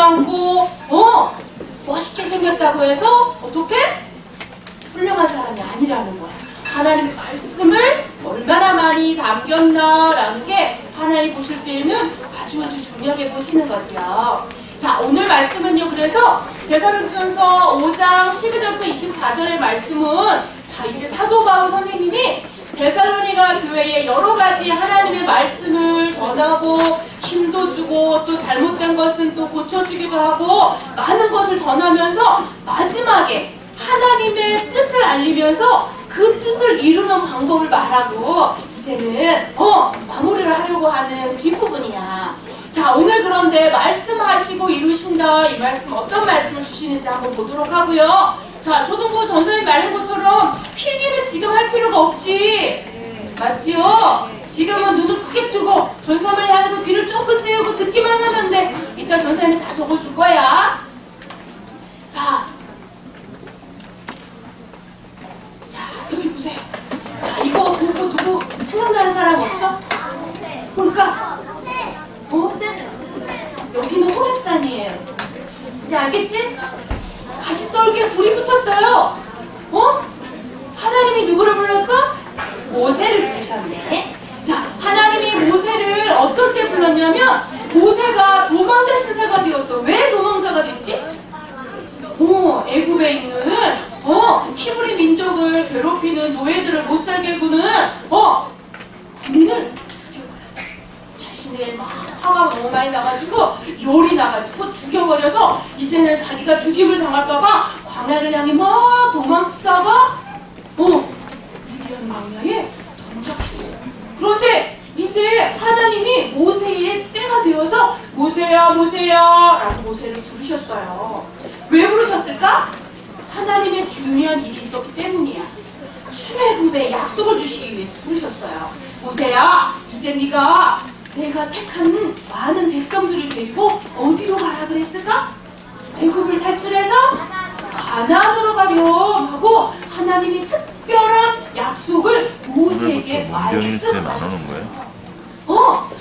않고 멋있게 생겼다고 해서 어떻게? 훌륭한 사람이 아니라는 거야. 하나님의 말씀을 얼마나 많이 담겼나라는 게 하나님 보실 때에는 아주 중요하게 보시는 거지요. 자, 오늘 말씀은요. 그래서 데살로니가서 5장 12절부터 24절의 말씀은 자, 이제 사도 바울 선생님이 데살로니가 교회에 여러 가지 하나님의 말씀을 전하고 힘도 주고 또 잘못된 것은 또 고쳐주기도 하고 많은 것을 전하면서 마지막에 하나님의 뜻을 알리면서 그 뜻을 이루는 방법을 말하고 이제는 마무리를 하려고 하는 뒷부분이야. 자, 오늘 그런데 말씀하시고 이루신다. 이 말씀 어떤 말씀을 주시는지 한번 보도록 하고요. 자, 초등부 전선생님 말한 것처럼 필기는 지금 할 필요가 없지. 맞지요? 지금은 눈을 크게 뜨고 전선생님을 향해서 귀를 쫑긋 세우고 듣기만 하면 돼. 이따 전선생님이 다 적어줄 거야. 자, 여기 보세요. 자, 이거 보고 누구 생각나는 사람 없어? 뭘까? 여기는 호랩산이에요. 이제 알겠지? 같이 떨기에 불이 붙었어요. 하나님이 누구를 불렀어? 모세를 부르셨네. 자, 하나님이 모세를 어떨 때 불렀냐면 모세가 도망자 신세가 되었어. 왜 도망자가 됐지? 애굽에 있는 히브리 민족을 괴롭히는 노예들을 못살게 구는 군인을 죽여버렸어. 자신의 막 화가 너무 많이 나가지고 열이 나가지고 죽여버려서 이제는 자기가 죽임을 당할까봐 광야를 향해 막 도망치다가 미디안 광야에 정착했어. 그런데 이제 하나님이 모세의 때가 되어서 모세야 모세야 라고 모세를 부르셨어요. 왜 부르셨을까? 하나님의 중요한 일이 있었기 때문이야. 출애굽의 약속을 주시기 위해서 부르셨어요. 모세야, 이제 네가 내가 택한 많은 백성들을 데리고 어디로 가라 그랬을까? 애굽을 탈출해서 가나안으로 가렴 하고 하나님이 특별한 약속을 모세에게 말씀하셨어요.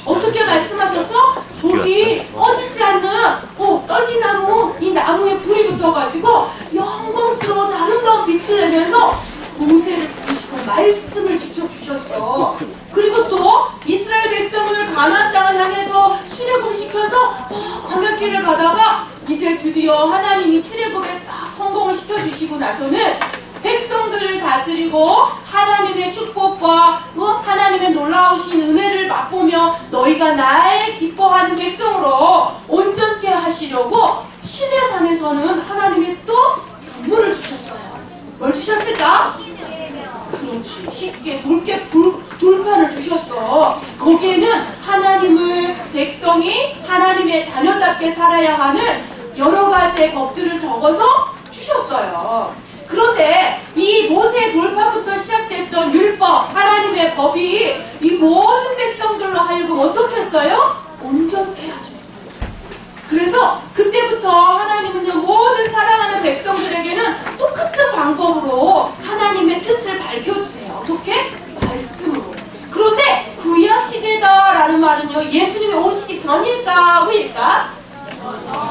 어떻게 말씀하셨어? 저기 꺼지지 않는 떨기나무, 이 나무에 불이 붙어가지고 영광스러운 아름다운 빛을 내면서 모세를 부르시고 말씀을 직접 주셨어. 그리고 또 이스라엘 백성을 가나안 땅을 향해서 출애굽 시켜서 광야길을 가다가 이제 드디어 하나님이 출애굽에 딱 성공을 시켜주시고 나서는 백성들을 다스리고 하나님의 축복과 하나님의 놀라우신 은혜를 맛보며 너희가 나의 기뻐하는 백성으로 온전케 하시려고 시내산에서는 하나님의 또 선물을 주셨어요. 뭘 주셨을까? 그렇지. 쉽게 넓게 돌판을 주셨어. 거기에는 하나님을 백성이 하나님의 자녀답게 살아야 하는 여러 가지의 법들을 적어서 주셨어요. 그런데 이 모세 돌판부터 시작됐던 율법, 하나님의 법이 이 모든 백성들로 하여금 어떻게 했어요? 온전케 하셨어요. 그래서 그때부터 하나님은요, 모든 사랑하는 백성들에게는 똑같은 방법으로 하나님의 뜻을 밝혀주세요. 어떻게? 말씀으로. 그런데 구약시대다라는 말은요, 예수님이 오시기 전일까 후일까?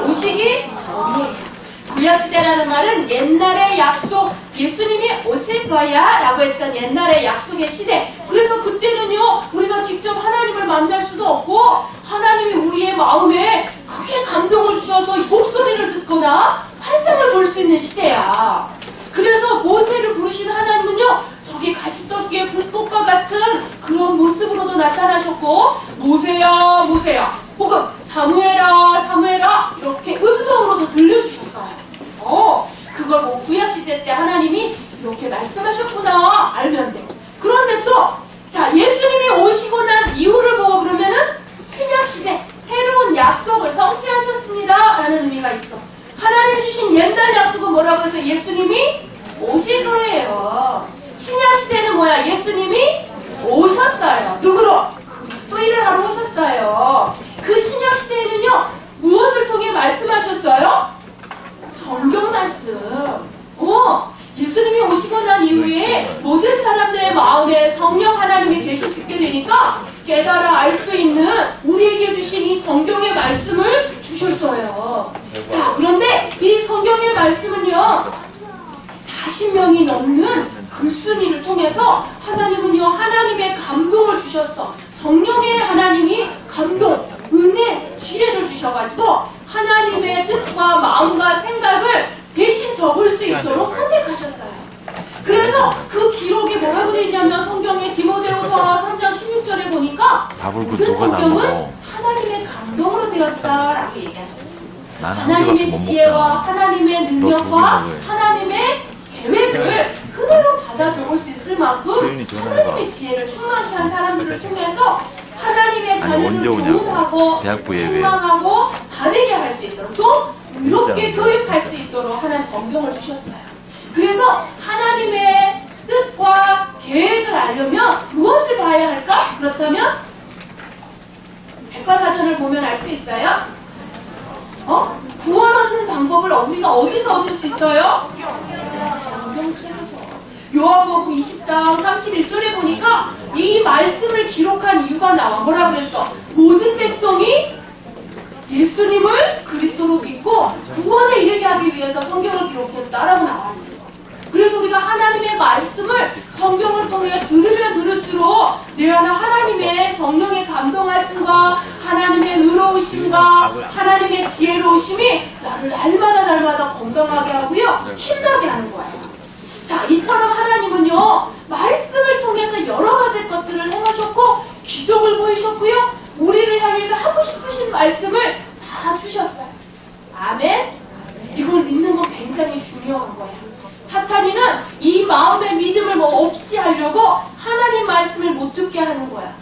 오시기 전이에요. 구약시대라는 말은 옛날의 약속, 예수님이 오실 거야 라고 했던 옛날의 약속의 시대. 그래서 그때는요, 우리가 직접 하나님을 만날 수도 없고 하나님이 우리의 마음에 크게 감동을 주셔서 목소리를 듣거나 환상을 볼 수 있는 시대야. 그래서 모세를 부르신 하나님은요, 저기 가시떡기에 불꽃과 같은 그런 모습으로도 나타나셨고, 모세야 모세야 혹은 사무엘아 사무엘아 이렇게 음성으로도 들려주셨어요. 그걸 뭐 구약시대 때 하나님이 이렇게 말씀하셨구나 알면 돼. 그런데 또 자, 예수님이 오시고 난 이유를 보고 그러면은 신약시대 새로운 약속을 성취하셨습니다 라는 의미가 있어. 하나님이 주신 옛날 약속은 뭐라고 해서 예수님이 오실 거예요. 신약시대는 뭐야? 예수님이 오셨어요. 누구로? 그리스도인을 하러 오셨어요. 그 신약시대에는요, 무엇을 통해 말씀하셨어요? 성경 말씀. 예수님이 오시고 난 이후에 모든 사람들의 마음에 성령 하나님이 계실 수 있게 되니까 깨달아 알 수 있는 우리에게 주신 이 성경의 말씀을 주셨어요. 주셨어요. 자, 그런데 이 성경의 말씀은요, 40명이 넘는 글쓴이를 통해서 하나님은요, 하나님의 감동을 주셨어. 성령의 하나님이 감동, 은혜, 지혜를 주셔가지고 하나님의 뜻과 마음과 생각을 대신 적을 수 있도록 선택하셨어요. 그래서 그 기록이 뭐라고 되어 있냐면 성경의 디모데후서 3장 16절에 보니까 그 성경은 하나님의 감동으로 되었다라고 얘기하셨어요. 하나님의 지혜와 하나님의 능력과 하나님의 계획을 그대로 받아 적을 수 있을 만큼 하나님의 지혜를 충만케 한 사람들을 통해서 하나님의 자녀를 교훈하고 책망하고 바르게 할 수 있도록 또 의롭게 교육할 수 있도록 하나님 성경을 주셨어요. 그래서 하나님의 뜻과 계획을 알려면 무엇을 봐야 할까? 그렇다면 백과사전을 보면 알 수 있어요? 구원 얻는 방법을 우리가 어디서 얻을 수 있어요? 성경책에서. 요한복음 20장 31절에 보니까 이 말씀을 기록한 이유가 나와. 뭐라 그랬어? 모든 백성이 예수님을 그리스도로 믿고 구원에 이르게 하기 위해서 성경을 기록했다라고 나와 있어요. 그래서 우리가 하나님의 말씀을 성경을 통해 들으면 들을수록 내 안에 하나님의 성령의 감동하심과 하나님의 의로우심과 하나님의 지혜로우심이 나를 날마다 건강하게 하고요, 힘나게 하는 거예요. 자, 이처럼 하나님은요, 말씀을 통해서 여러 가지 것들을 행하셨고 기적을 보이셨고요, 우리를 향해서 하고 싶으신 말씀을 다 주셨어요. 아멘? 이걸 믿는 거 굉장히 중요한 거예요. 사탄이는 이 마음의 믿음을 없이 하려고 하나님 말씀을 못 듣게 하는 거야.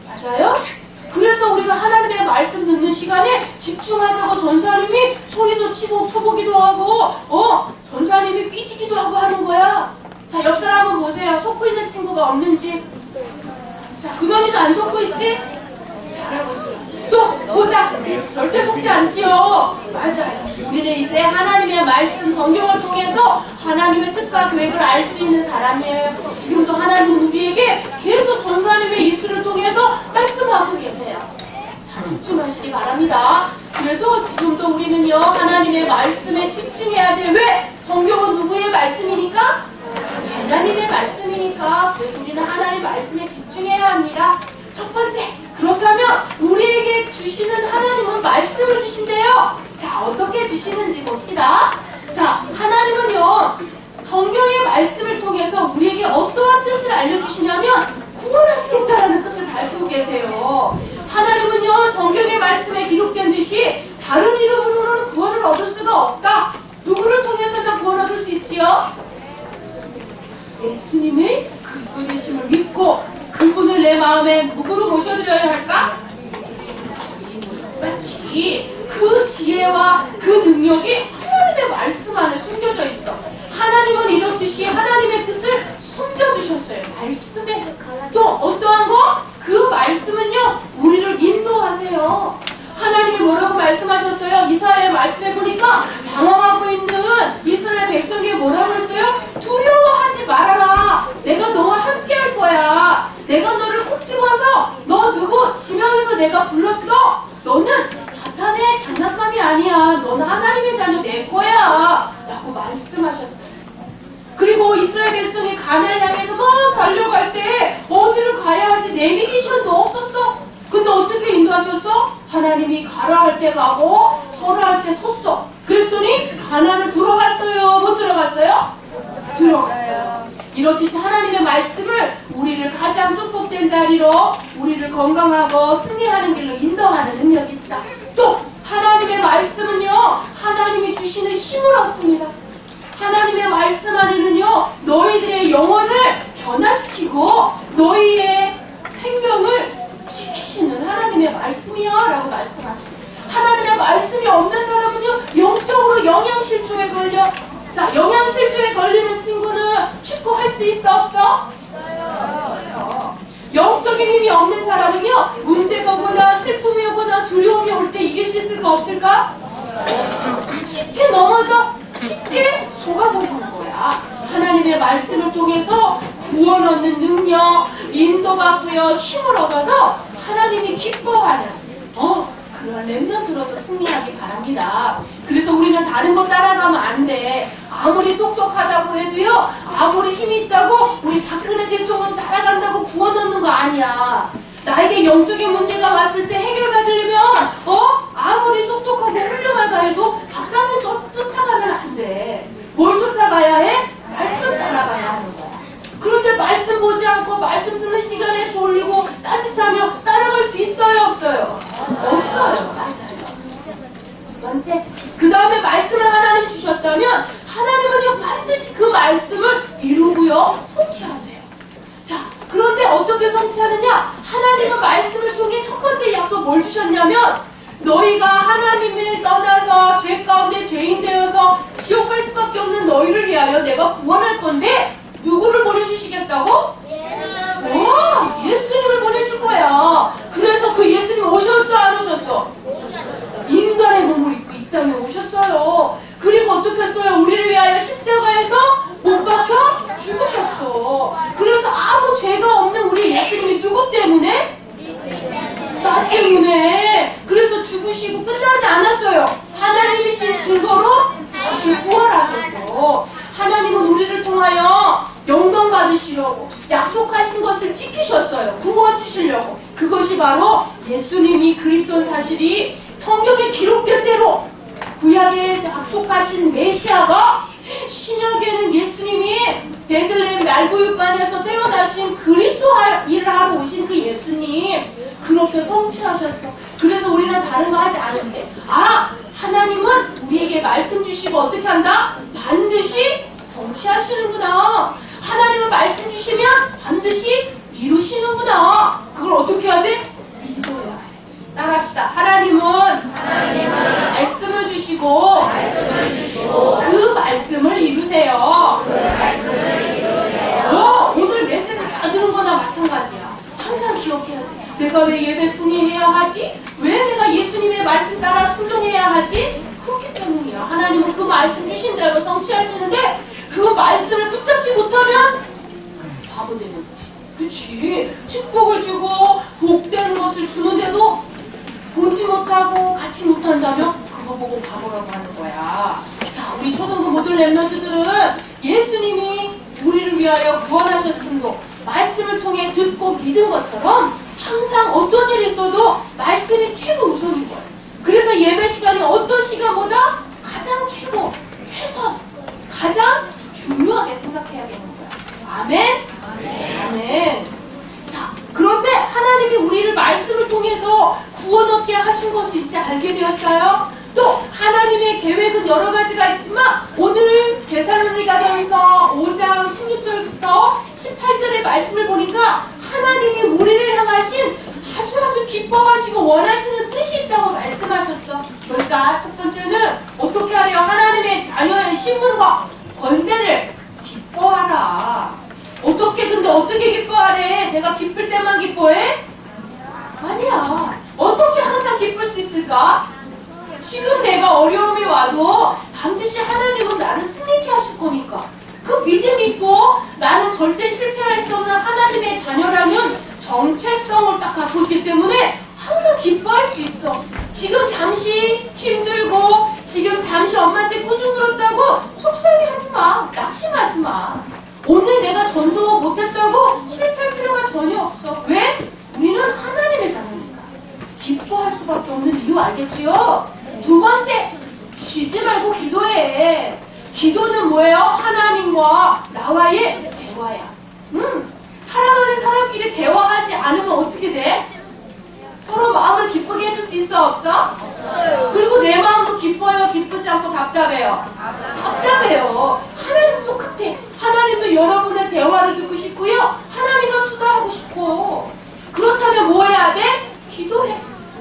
맞아요? 그래서 우리가 하나님의 말씀 듣는 시간에 집중하자고 전사님이 소리도 치고 쳐보기도 하고 전사님이 삐지기도 하고 하는 거야. 자, 옆 사람 한번 보세요. 속고 있는 친구가 없는지. 자, 근원이도 안 속고 있지? 잘하고 있어. 또 보자. 절대 속지 않지요. 맞아요. 우리는 이제 하나님의 말씀 성경을 통해서 하나님의 뜻과 계획을 알 수 있는 사람이에요. 지금도 하나님은 우리에게 계속 전사님의 입술을 통해서 말씀하고 계세요. 자, 집중하시기 바랍니다. 그래서 지금도 우리는요, 하나님의 말씀에 집중해야 돼. 왜? 성경은 누구의 말씀이니까? 하나님의 말씀이니까. 그래서 우리는 하나님의 말씀에 집중해야 합니다. 첫 번째, 그렇다면 우리에게 주시는 하나님은 말씀을 주신대요. 자, 어떻게 주시는지 봅시다. 자, 하나님은요, 성경의 말씀을 통해서 우리에게 어떠한 뜻을 알려주시냐면 구원하시겠다라는 뜻을 밝히고 계세요. 하나님은요, 성경의 말씀에 기록된 듯이 다른 이름으로는 구원을 얻을 수가 없다. 누구를 통해서만 구원 얻을 수 있지요? 예수님의 그리스도 되심을 믿고 그분을 내 마음에 누구로 모셔드려야 할까? 마치 그 지혜와 그 능력이 하나님의 말씀 안에 숨겨져 있어. 하나님은 이렇듯이 하나님의 뜻을 숨겨두셨어요. 말씀에. 또 어떠한 거? 그 말씀은요, 우리를 인도하세요. 하나님이 뭐라고 말씀하셨어요? 이스라엘 말씀에 보니까 당황하고 있는 이스라엘 백성에게 뭐라고 했어요? 두려워하지 말아라. 내가 너와 함께 할 거야. 내가 너를 콕 집어서 너 누구 지명해서 내가 불렀어. 너는 사탄의 장난감이 아니야. 너는 하나님의 자녀 내 거야. 라고 말씀하셨어요. 그리고 이스라엘 백성이 가나안 향해서 막 달려갈 때 어디를 가야 할지 내비게이션도 없었어. 근데 어떻게 인도하셨어? 하나님이 가라 할 때 가고 서라 할 때 섰어. 그랬더니 가나안을 들어갔어요. 못 들어갔어요? 들어갔어요. 이렇듯이 하나님의 말씀을 우리를 가장 축복된 자리로 우리를 건강하고 승리하는 길로 인도하는 능력이 있어. 또 하나님의 말씀은요, 하나님이 주시는 힘을 얻습니다. 하나님의 말씀 안에는요, 너희들의 영혼을 변화시키고 너희의 생명을 지키시는 하나님의 말씀이야 라고 말씀하시고, 하나님의 말씀이 없는 사람은요, 영적으로 영양실조에 걸려. 자, 영양실조에 걸리는 친구는 축구할 수 있어 없어? 없어요. 영적인 힘이 없는 사람은요, 문제가 오거나 슬픔이 오거나 두려움이 올 때 이길 수 있을까 없을까? 쉽게 넘어져. 쉽게 속아버리는 거야. 하나님의 말씀을 통해서 구원 얻는 능력, 인도받고요, 힘을 얻어서 하나님이 기뻐하는 그런 그러한 렘넌트로서 승리하기 바랍니다. 그래서 우리는 다른 거 따라가면 안 돼. 아무리 똑똑하다고 해도요, 아무리 힘이 있다고 우리 박근혜 대통령 따라간다고 구원 얻는 거 아니야. 나에게 영적인 문제가 왔을 때 해결 받으려면 아무리 똑똑하고 훌륭하다 해도 박사님 쫓아가면 안 돼. 뭘 쫓아가야 해? 말씀 따라가야 하는 거야. 그런데 말씀 보지 않고 말씀 듣는 시간에 졸리고 따뜻하며 따라갈 수 있어요, 없어요? 없어요. 맞아요. 두 번째, 그 다음에 말씀을 하나님 주셨다면 하나님은요 반드시 그 말씀을 이루고요 성취하세요. 자, 그런데 어떻게 성취하느냐? 하나님은 말씀을 통해 첫 번째 약속 뭘 주셨냐면, 너희가 하나님을 떠나서 죄 가운데 죄인 되어서 지옥 갈 수밖에 없는 너희를 위하여 내가 구원할 건데, 누구를 보내주시겠다고? 예수님을 보내줄 거야. 그래서 그 예수님 오셨어, 안 오셨어? 인간의 몸을 입고 이 땅에 오셨어요. 그리고 어떻게 했어요? 우리를 위하여 십자가에서 못 박혀 죽으셨어. 그래서 아무 죄가 없는 우리 예수님이 누구 때문에? 나 때문에. 그래서 죽으시고 끝나지 않았어요. 하나님이신 증거로 다시 부활하셨어. 하나님은 우리를 통하여 영광 받으시려고 약속하신 것을 지키셨어요. 구원 주시려고. 그것이 바로 예수님이 그리스도인 사실이 성경에 기록된 대로 구약에 약속하신 메시아가, 신약에는 예수님이 베들레헴 말구육간에서 태어나신 그리스도 일을 하러 오신 그 예수님, 그렇게 성취하셨어. 그래서 우리는 다른 거 하지 않은데, 하나님은 우리에게 말씀 주시고 어떻게 한다? 반드시 성취하시는구나. 하나님은 말씀 주시면 반드시 이루시는구나. 그걸 어떻게 해야 돼? 믿어야 해. 따라합시다. 하나님은 말씀을 주시고 그 말씀을 이루세요. 오늘 메시지 다 들은 거나 마찬가지야. 항상 기억해야 돼. 내가 왜 예배 순위해야 하지? 왜 내가 예수님의 말씀 따라 순종해야 하지? 그렇기 때문이야. 하나님은 그 말씀 주신 대로 성취하시는데, 그 말씀을 붙잡지 못하면 바보 되는 거지. 그치? 축복을 주고 복된 것을 주는데도 보지 못하고 갖지 못한다면 그거 보고 바보라고 하는 거야. 자, 우리 초등부 모듈 렘넌트들은 예수님이 우리를 위하여 구원하셨음도 말씀을 통해 듣고 믿은 것처럼 항상 어떤 일이 있어도 말씀이 최고 우선인 거예요. 그래서 예배 시간이 어떤 시간보다 가장 최고, 최선, 가장 중요하게 생각해야 되는 거야. 아멘? 아멘. 자, 그런데 하나님이 우리를 말씀을 통해서 구원 얻게 하신 것을 이제 알게 되었어요. 또 하나님의 계획은 여러 가지가 있지만, 오늘 데살로니가전서 5장 16절부터 18절의 말씀을 보니까 하나님이 우리를 향하신 아주 기뻐하시고 원하시는 뜻이 있다고 말씀하셨어. 그러니까 첫 번째는 어떻게 하래요? 하나님의 자녀의 신분과 권세를 기뻐하라. 어떻게, 근데 어떻게 기뻐하래? 내가 기쁠 때만 기뻐해? 아니야. 어떻게 항상 기쁠 수 있을까? 지금 내가 어려움이 와도 반드시 하나님은 나를 승리케 하실 거니까. 그 믿음이 있고, 나는 절대 실패할 수 없는 하나님의 자녀라는 정체성을 딱 갖고 있기 때문에 항상 기뻐할 수 있어. 지금 잠시 힘들고, 지금 잠시 엄마한테 꾸중 들었다고 속상해하지 마. 낙심하지 마. 오늘 내가 전도 못했다고 실패할 필요가 전혀 없어. 왜? 우리는 하나님의 자녀니까. 기뻐할 수밖에 없는 이유 알겠지요? 두 번째, 쉬지 말고 기도해. 기도는 뭐예요? 하나님과 나와의 대화야. 사랑하는 사람끼리 대화하지 않으면 어떻게 돼? 서로 마음을 기쁘게 해줄 수 있어, 없어? 없어요. 그리고 내 마음도 기뻐요, 기쁘지 않고 답답해요? 답답해요. 하나님도 똑같아. 하나님도 여러분의 대화를 듣고 싶고요, 하나님과 수다하고 싶고. 그렇다면 뭐 해야 돼? 기도해.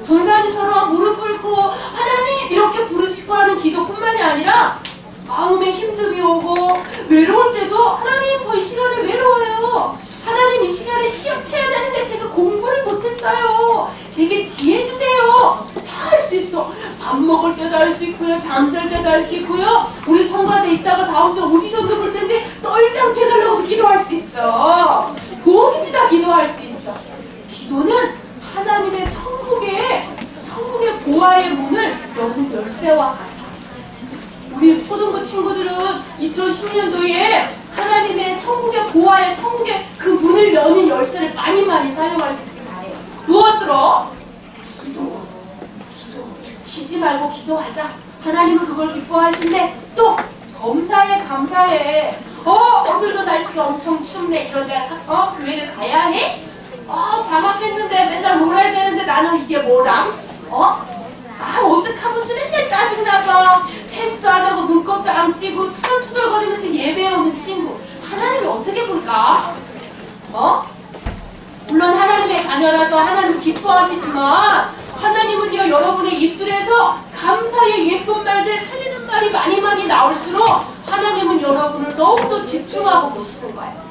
전사님처럼 무릎 꿇고 하나님 이렇게 부르짖고 하는 기도뿐만이 아니라, 마음에 힘듦이 오고 외로울 때도 하나님 저 이 시간에 외로워요. 하나님 이 시간에 시험 쳐야 되는데 제가 공부를 못했어요. 제게 지혜 주세요. 다 할 수 있어. 밥 먹을 때도 할 수 있고요, 잠잘 때도 할 수 있고요. 우리 성가대 있다가 다음 주 오디션도 볼 텐데 떨지 않게 해달라고도 기도할 수 있어. 뭐든지 다 기도할 수 있어. 기도는 하나님의 천국의 고아의 문을 여는 열쇠와 같아. 우리 초등부 친구들은 2010년도에 하나님의 천국의 고아의 천국의 그 문을 여는 열쇠를 많이 사용할 수 있게 바래요. 무엇으로? 기도. 쉬지 말고 기도하자. 하나님은 그걸 기뻐하신대. 또 검사해 감사해. 오늘도 날씨가 엄청 춥네. 이런데 교회를 가야 해? 방학했는데 맨날 놀아야 되는데 나는 이게 뭐람? 어떡하면 좀 맨날 짜증나서 세수도 안 하고 눈곱도 안 띄고 투덜투덜거리면서 예배 오는 친구. 하나님이 어떻게 볼까? 물론 하나님의 자녀라서 하나님 기뻐하시지만 하나님은요, 여러분의 입술에서 감사의 예쁜 말들, 살리는 말이 많이 나올수록 하나님은 여러분을 더욱더 집중하고 보시는 거예요.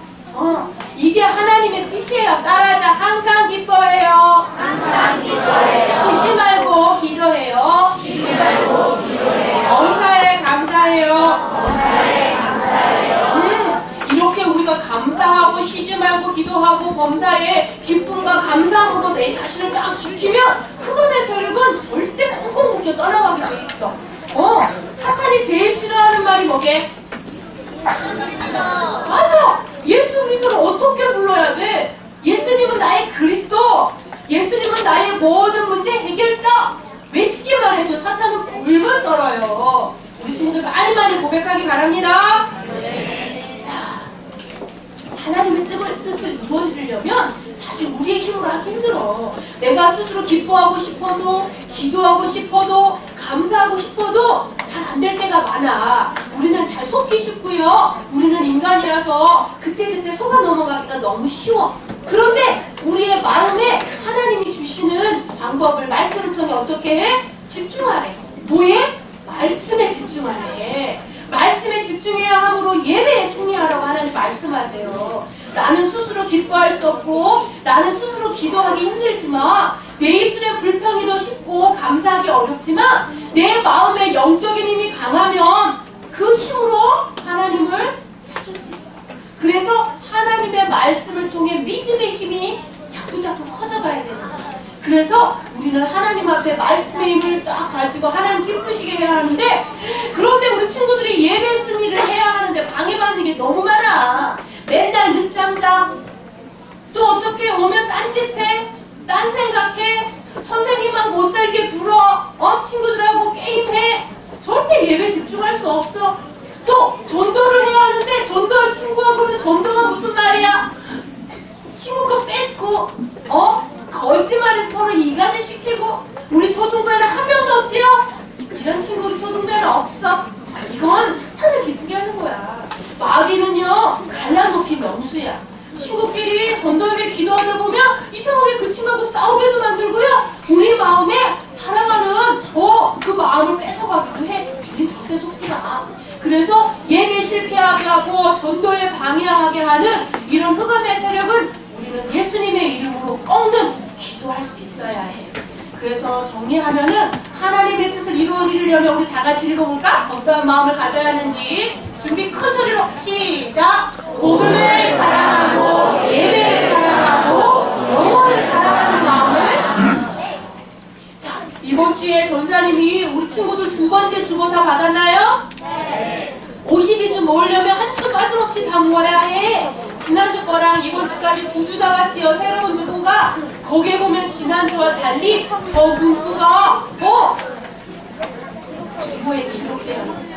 이게 하나님의 뜻이에요. 따라하자. 항상 기뻐해요. 항상 기뻐해요. 쉬지 말고 기도해요. 쉬지 말고 기도해요. 범사에 감사해요. 범사에 감사해요. 이렇게 우리가 감사하고 쉬지 말고 기도하고 범사에 기쁨과 감사함으로 내 자신을 딱 지키면 흑암의 세력은 절대 꽁꽁 묶여 떠나가게 돼 있어. 사탄이 제일 싫어하는 말이 뭐게? 맞아. 예수 그리스도를 어떻게 불러야 돼? 예수님은 나의 그리스도. 예수님은 나의 모든 문제 해결자. 외치기만 해도 사탄은 불불 떨어요. 우리 친구들 많이 고백하기 바랍니다. 자, 하나님의 뜻을 이루어지려면 사실 우리의 힘으로 하기 힘들어. 내가 스스로 기뻐하고 싶어도, 기도하고 싶어도, 감사하고 싶어도 잘 안 될 때가 많아. 우리는 잘 속기 쉽고요. 우리는 인간이라서 그때그때 속아 넘어가기가 너무 쉬워. 그런데 우리의 마음에 하나님이 주시는 방법을 말씀을 통해 어떻게 해? 집중하래. 뭐에? 말씀에 집중하래. 말씀에 집중해야 함으로 예배에 승리하라고 하나님 말씀하세요. 나는 스스로 기뻐할 수 없고 나는 스스로 기도하기 힘들지만 내 입술에 불평이 더 쉽고 감사하기 어렵지만 내 마음에 영적인 힘이 강하면 그 힘으로 하나님을 찾을 수 있어요. 그래서 하나님의 말씀을 통해 믿음의 힘이 자꾸 커져가야 되는 거예요. 그래서 우리는 하나님 앞에 말씀의 힘을 딱 가지고 하나님 기쁘시게 해야 하는데, 그런데 우리 친구들이 예배 승리를 해야 하는데 방해받는 게 너무 많아. 맨날 늦잠 자. 또 어떻게 오면 딴짓해. 딴 생각해. 선생님만 못 살게 굴어. 친구들하고 게임해. 절대 예배 집중할 수 없어. 또 전도를 해야 하는데 전도할 친구하고는 전도가 무슨 말이야? 친구 거 뺏고 거짓말해서 서로 이간을 시키고. 우리 초등부에는 한 명도 없지요? 이런 친구 우리 초등부에는 없어. 이건 사탄을 기쁘게 하는 거야. 마귀는요 갈라놓기 명수야. 친구끼리 전도회에 기도하다 보면 이상하게 그 친구하고 싸우게도 만들고요. 우리 마음에 사랑하는 그 마음을 뺏어가기도 해. 우리 절대 속지 마. 그래서 예배 실패하게 하고 전도에 방해하게 하는 이런 흑암의 세력은 우리는 예수님의 이름으로 꺾는 기도할 수 있어야 해. 그래서 정리하면은 하나님의 뜻을 이루어지려면 우리 다 같이 읽어볼까? 어떠한 마음을 가져야 하는지. 준비 큰 소리로 시작! 복음을 사랑하고 예배를 사랑하고 영혼을 사랑하는 마음을. 자, 이번 주에 전사님이 우리 친구들 두 번째 주보 다 받았나요? 네. 52주 모으려면 한 주도 빠짐없이 다 모아야 해. 지난주 거랑 이번 주까지 두 주 다 같이요. 새로운 주보가 거기에 보면 지난주와 달리 저 문구가 주보에 기록되어 있어.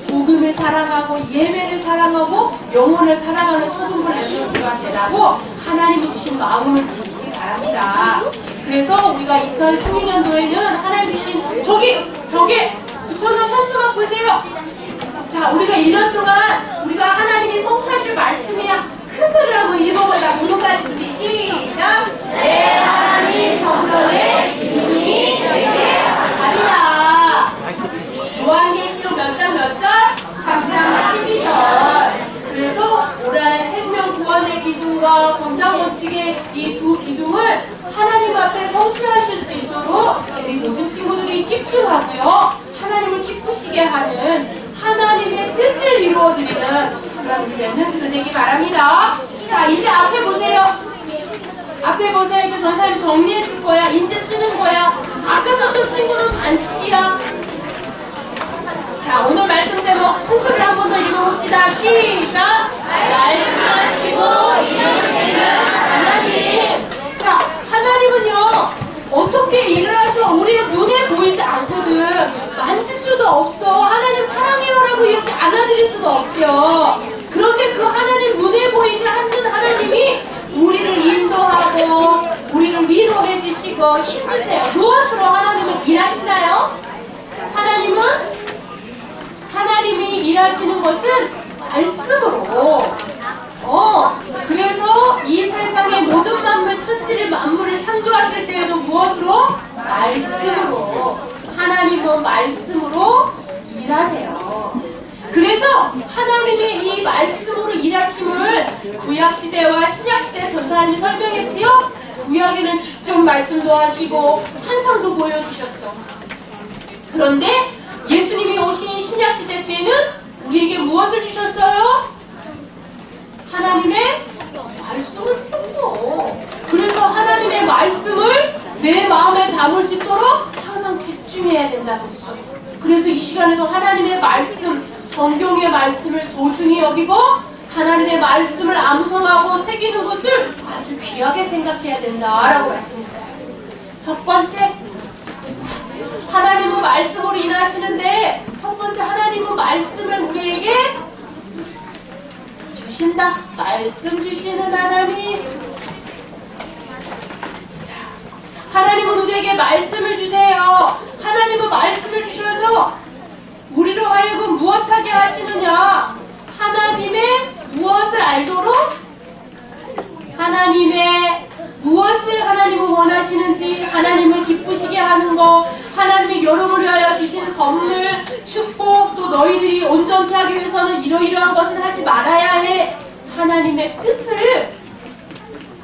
복음을 사랑하고 예배를 사랑하고 영혼을 사랑하는 초등부를 해주시기가 되라고 하나님이 주신 마음을 지키기 바랍니다. 그래서 우리가 2016년도에는 하나님 주신 저기 붙여놓은 현수막 보세요. 자, 우리가 1년 동안 우리가 하나님이 성취하실 말씀이야. 큰 소리로 한번 읽어보자. 부모까지 준비 시작! 내 하나님 성전에 이름이 되게 하리라. 요한계시록 몇 장 몇 절? 3장 12절. 그래서 올한해 생명 구원의 기둥과 권장 원칙의 이 두 기둥을 하나님 앞에 성취하실 수 있도록 우리 모든 친구들이 집중하고요. 하나님을 기쁘시게 하는 하나님의 뜻을 이루어드리는 그런 우리 랩런트들 되기 바랍니다. 자, 이제 앞에 보세요. 앞에 보세요. 이거 전사님이 정리해 줄 거야. 이제 쓰는 거야. 아까 썼던 친구는 반칙이야. 자, 오늘 말씀 제목 큰 소리를 한 번 더 읽어봅시다. 시작! 말씀하시고 이루시는 하나님. 자, 하나님은요, 어떻게 일을 하셔? 우리의 눈에 보이지 않거든. 만질 수도 없어. 하나님 사랑해요라고 이렇게 안아드릴 수도 없지요. 그런데 그 하나님 눈에 보이지 않는 하나님이 우리를 인도하고 우리를 위로해 주시고 힘주세요. 무엇으로 하나님은 일하시나요? 하나님이 일하시는 것은 말씀으로. 그래서 이 세상의 모든 만물, 천지를 만물을 창조하실 때에도 무엇으로? 말씀으로. 하나님은 말씀으로 일하세요. 그래서 하나님의 이 말씀으로 일하심을 구약시대와 신약시대 전사님이 설명했지요. 구약에는 직접 말씀도 하시고 환상도 보여주셨어. 그런데 예수님이 오신 신약시대 때는 우리에게 무엇을 주셨어요? 하나님의 말씀을 주셨어. 그래서 하나님의 말씀을 내 마음에 담을 수 있도록 항상 집중해야 된다고 했어요. 그래서 이 시간에도 하나님의 말씀, 성경의 말씀을 소중히 여기고 하나님의 말씀을 암송하고 새기는 것을 아주 귀하게 생각해야 된다라고 말씀했어요. 첫 번째, 하나님은 말씀으로 일하시는데 첫 번째, 하나님은 말씀을 우리에게 주신다. 말씀 주시는 하나님. 하나님은 우리에게 말씀을 주세요. 하나님은 말씀을 주셔서 우리로 하여금 무엇하게 하시느냐? 하나님의 무엇을 알도록, 하나님의 무엇을 하나님은 원하시는지, 하나님을 기쁘시게 하는 것, 하나님이 여러분을 위하여 주신 선물, 축복, 또 너희들이 온전케 하기 위해서는 이러이러한 것은 하지 말아야 해. 하나님의 뜻을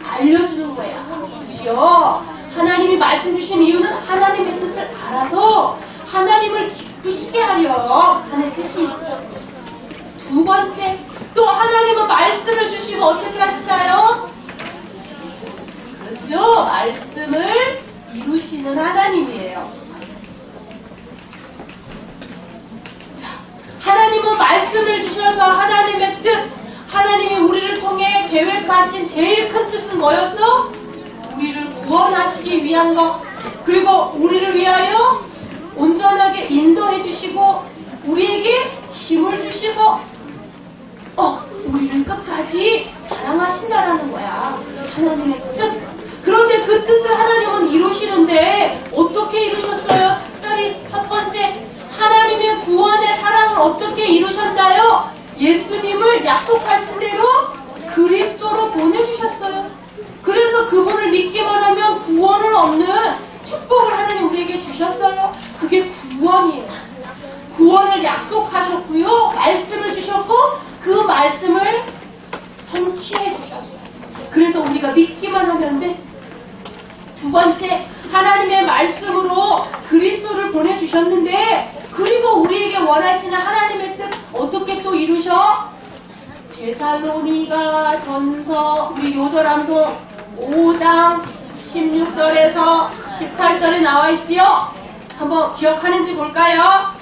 알려주는 거야. 그렇지요? 하나님이 말씀 주신 이유는 하나님의 뜻을 알아서 하나님을 기쁘시게 하려 하는 뜻이 있어. 두 번째, 또 하나님은 말씀을 주시고 어떻게 하시나요? 그렇죠? 말씀을 이루시는 하나님이에요. 자, 하나님은 말씀을 주셔서 하나님의 뜻, 하나님이 우리를 통해 계획하신 제일 큰 뜻은 뭐였어? 우리를 구원하시기 위한 것, 그리고 우리를 위하여 온전하게 인도해 주시고 우리에게 힘을 주시고 우리를 끝까지 사랑하신다라는 거야. 하나님의 뜻. 그런데 그 뜻을 하나님은 이루시는데 어떻게 이루셨어요? 특별히 첫 번째, 하나님의 구원의 사랑을 어떻게 이루셨나요? 예수님을 약속하신 대로 그리스도로 보내주셨어요. 그래서 그분을 믿기만 하면 구원을 얻는 축복을 하나님 우리에게 주셨어요. 그게 구원이에요. 구원을 약속하셨고요. 말씀을 주셨고 그 말씀을 성취해 주셨어요. 그래서 우리가 믿기만 하면 돼. 두 번째, 하나님의 말씀으로 그리스도를 보내주셨는데 그리고 우리에게 원하시는 하나님의 뜻 어떻게 또 이루셔? 데살로니가 전서 우리 요절 암송 5장 16절에서 18절에 나와 있지요? 한번 기억하는지 볼까요?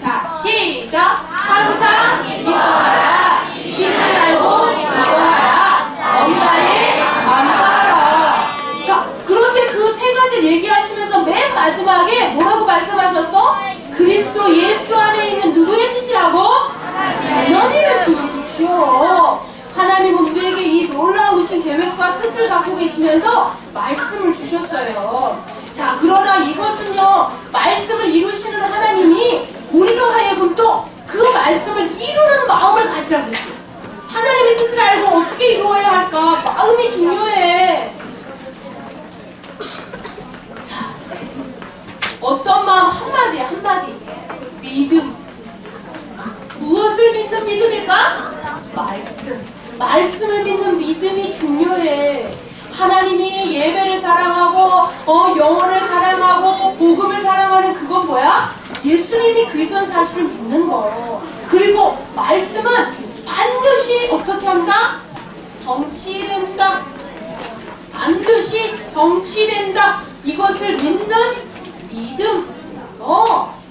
자, 시작! 항상 기도하라. 쉬지 말고 기도하라. 범사에 감사하라. 자, 그런데 그 세 가지를 얘기하시면서 맨 마지막에 뭐라고 말씀하셨어? 그리스도 예수 안에 있는 누구의 뜻이라고? 하나님의 뜻이요. 하나님은 우리에게 이 놀라우신 계획과 뜻을 갖고 계시면서 말씀을 주셨어요. 자, 그러나 이것은요, 말씀을 이루시는 하나님이 우리로 하여금 또 그 말씀을 이루는 마음을 가지라고 했어요. 하나님의 뜻을 알고 어떻게 이루어야 할까? 마음이 중요해. 자, 어떤 마음? 한마디야, 한마디. 믿음. 무엇을 믿는 믿음일까? 말씀. 말씀을 믿는 믿음이 중요해. 하나님이 예배를 사랑하고 영혼을 사랑하고 복음을 사랑하는 그건 뭐야? 예수님이 그리스도인 사실을 믿는 거. 그리고 말씀은 반드시 어떻게 한다? 성취된다. 반드시 성취된다. 이것을 믿는 믿음.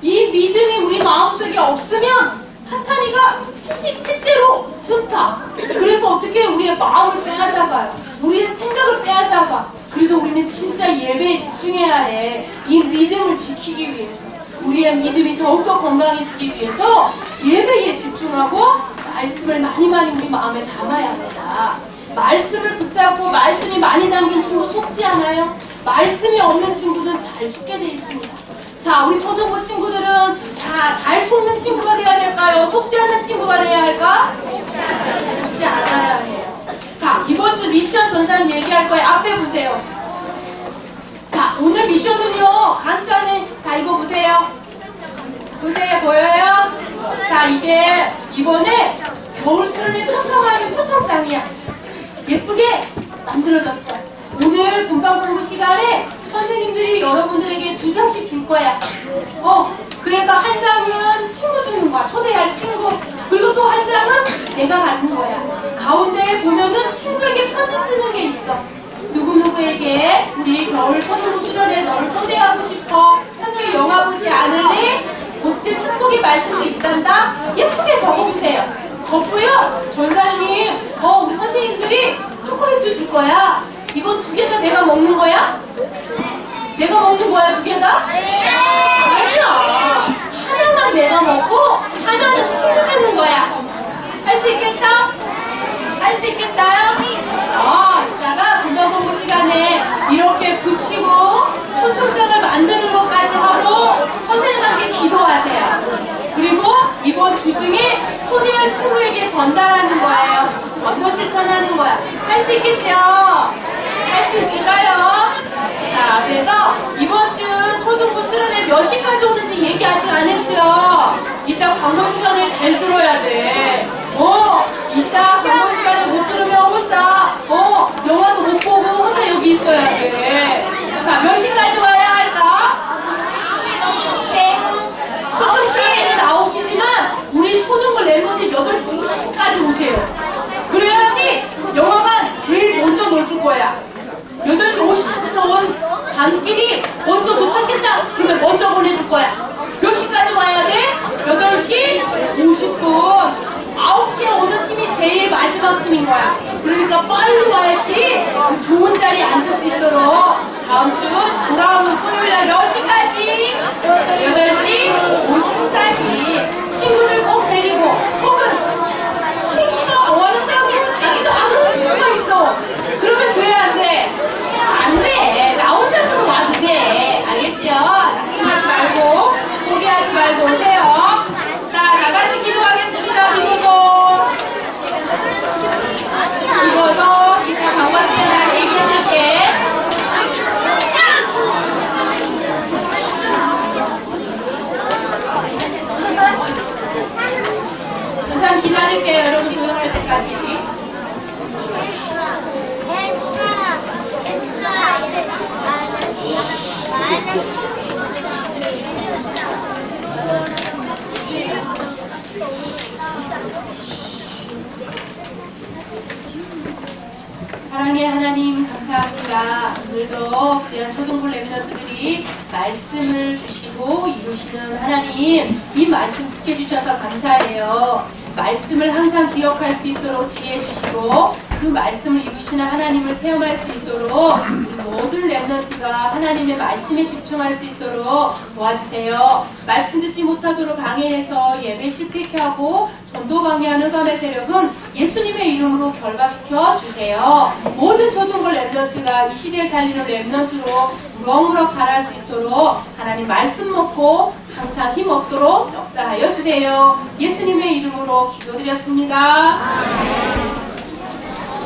이 믿음이 우리 마음속에 없으면 사탄이가 시시때때로 틈타. 그래서 어떻게 우리의 마음을 빼앗아가요. 우리의 생각을 빼앗아가. 그래서 우리는 진짜 예배에 집중해야 해. 이 믿음을 지키기 위해서. 우리의 믿음이 더욱더 건강해지기 위해서 예배에 집중하고 말씀을 많이 우리 마음에 담아야 합니다. 말씀을 붙잡고 말씀이 많이 담긴 친구 속지 않아요? 말씀이 없는 친구는 잘 속게 돼 있습니다. 자, 우리 초등부 친구들은 잘 속는 친구가 돼야 될까요? 속지 않는 친구가 돼야 할까? 속지 않아야 해요. 자, 이번 주 미션 전산 얘기할 거예요. 앞에 보세요. 자, 오늘 미션은요, 간단해. 자, 이거 보세요. 보세요, 보여요? 자, 이게 이번에 겨울 수련회 초청하는 초청장이야. 예쁘게 만들어졌어. 오늘 분방 공부 시간에 선생님들이 여러분들에게 2장씩 줄 거야. 그래서 한 장은 친구 주는 거야. 초대할 친구. 그리고 또 한 장은 내가 갖는 거야. 가운데 보면은 친구에게 편지 쓰는 게 있어. 누구누구에게 우리 겨울 초등부 수련회 너를 초대하고 싶어. 함께 영화 보지 않을래? 그때 축복의 말씀도 있단다. 예쁘게 적어보세요. 적고요. 전사님, 우리 선생님들이 초콜릿도 줄 거야. 이건 2개 다 내가 먹는 거야? 내가 먹는 거야, 2개 다? 아니야. 하나만 내가 먹고 하나는 친구 주는 거야. 할 수 있겠어? 할 수 있겠어요? 이따가 분당 공부 시간에 이렇게 붙이고 초청장을 만드는 것까지 하고 선생님과 함께 기도하세요. 그리고 이번 주 중에 초대할 친구에게 전달하는 거예요. 전도 실천하는 거야. 할 수 있겠죠? 할 수 있을까요? 자, 그래서 이번 주 초등부 수련회 몇 시까지 오는지 얘기 아직 안 했죠? 이따 광고 시간을 잘 들어야 돼. 이따 광고 시간에 못 들으면 혼자 영화도 못 보고 혼자 여기 있어야 돼. 자, 몇 시까지 와야 할까? 네. 9시지만 우리 초등부 멤버들 8시 50분까지 오세요. 그래야지 영화관 제일 먼저 넣어줄 거야. 8시 50분부터 온 단끼리 먼저 도착했다. 그러면 먼저 보내줄 거야. 몇 시까지 와야 돼? 8시 50분. 9시에 오는 팀이 제일 마지막 팀인 거야. 그러니까 빨리 와야지 그 좋은 자리에 앉을 수 있도록. 다음 주 돌아오는 토요일날 몇 시까지? 8시 50분까지 친구들 꼭 데리고, 혹은 친구가 원한다고 자기도 안 오는 친구가 있어. 그러면 돼, 안 돼? 안 돼. 나 혼자서도 와도 돼. 알겠지요? 낙심하지 말고 포기하지 말고 오세요. 자, 다 같이 기도하겠습니다. 기도서 이따 강과 시간 다시 얘기해줄게. 잠깐 기다릴게요. 여러분 조용할 때까지. 사랑의 하나님 감사합니다. 오늘도 귀한 초등부 랩런트들이 말씀을 주시고 이루시는 하나님, 이 말씀 듣게 주셔서 감사해요. 말씀을 항상 기억할 수 있도록 지혜 주시고 그 말씀을 이루시는 하나님을 체험할 수 있도록 우리 모든 랩런트가 하나님의 말씀에 집중할 수 있도록 도와주세요. 말씀 듣지 못하도록 방해해서 예배 실패케 하고 전도 방해하는 흑암의 세력은 예수님의 이름으로 결박시켜 주세요. 모든 초등부 랩런트가 이 시대에 살리는 랩런트로 무럭무럭 자랄 수 있도록 하나님 말씀 먹고 항상 힘 얻도록 역사하여 주세요. 예수님의 이름으로 기도드렸습니다.